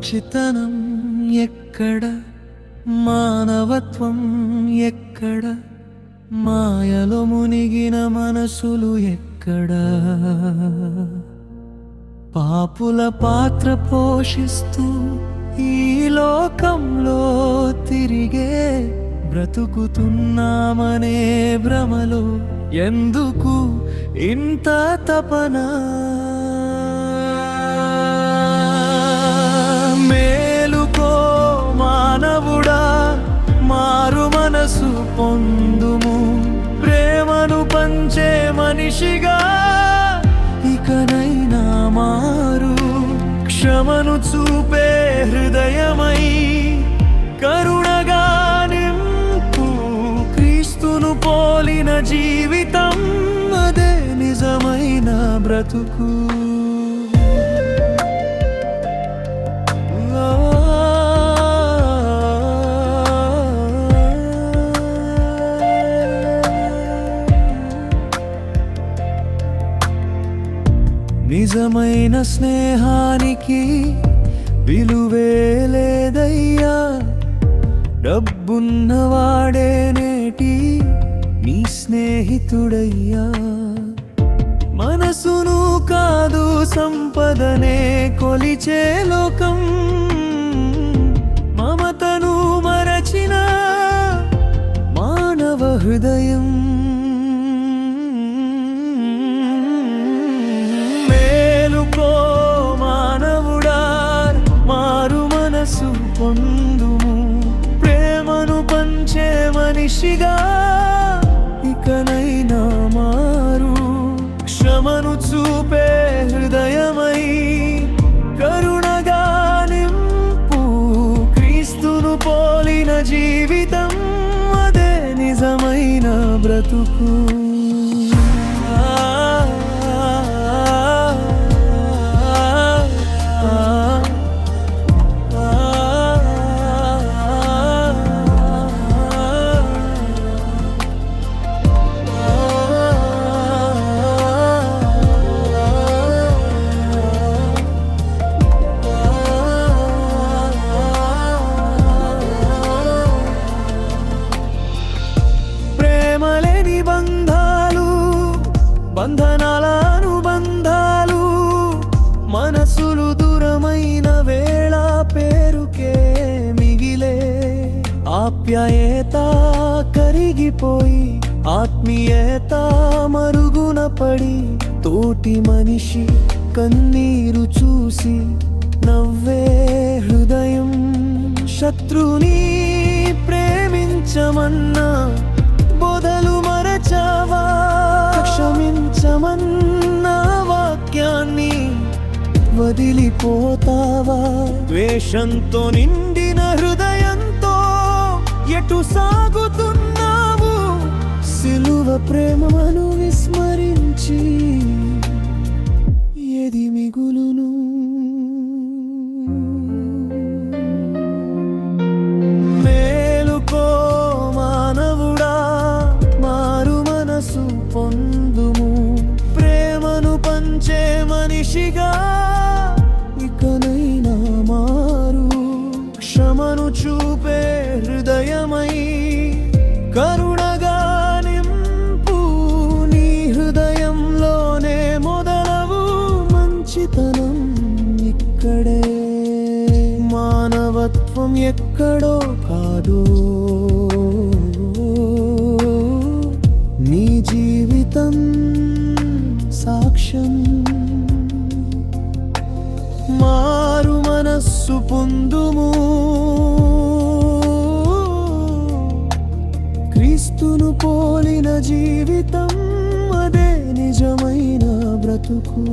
మంచితనం ఎక్కడ, మానవత్వం ఎక్కడ, మాయలో మునిగిన మనసులు ఎక్కడ, పాపుల పాత్ర పోషిస్తూ ఈ లోకంలో తిరిగే బ్రతుకుతున్నామనే భ్రమలో ఎందుకు ఇంత తపన? మేలుకో మానవుడా, మారు మనసు పొందుము, ప్రేమను పంచే మనిషిగా ఇకనైనా మారు, క్షమను చూపే హృదయమై కరుణగా నింపు, క్రీస్తును పోలిన జీవితం అదే నిజమైన బ్రతుకు. నిజమైన స్నేహానికి విలువే లేదయ్యా, డబ్బున్నవాడే నేటి నీ స్నేహితుడయ్యా. మనసును కాదు సంపదనే కొలిచే లోకం, మమతను మరచిన మానవ హృదయం. మేలుకో మానవుడా, మారు మనసు పొందుము, ప్రేమను పంచే మనిషిగా ఇకనైనా మారు, క్షమను చూపే హృదయమై కరుణగా నింపు, క్రీస్తును పోలిన జీవితం అదే నిజమైన బ్రతుకు. బంధనాల అనుబంధాలు, మనసులు దూరమైన వేళ పేరుకే మిగిలే, ఆప్యాయత కరిగిపోయి ఆత్మీయత మరుగున పడి, తోటి మనిషి కన్నీరు చూసి నవ్వే హృదయం, శత్రుని ప్రేమించమన్నా బోధలు మరచావా, క్షమించమన్న వాక్యాన్ని వదిలిపోతావా, ద్వేషంతో నిండిన హృదయంతో ఎటు సాగుతున్నావు, సిలువ ప్రేమను విస్మరించి ఏది మిగులును? మేలుకో మానవుడా, మారు మనసు పొందుము, ప్రేమను పంచే మనిషిగా ఇకనైనా మారు, క్షమను చూపే హృదయమై కరుణగా నింపు, నీ హృదయంలోనే మొదలవు మంచితనం ఇక్కడే, మానవత్వం ఎక్కడో కాదు, నీ జీవితం సాక్ష్యం. మారు మనస్సు పొందుము, క్రీస్తును పోలిన జీవితం అదే నిజమైన బ్రతుకు.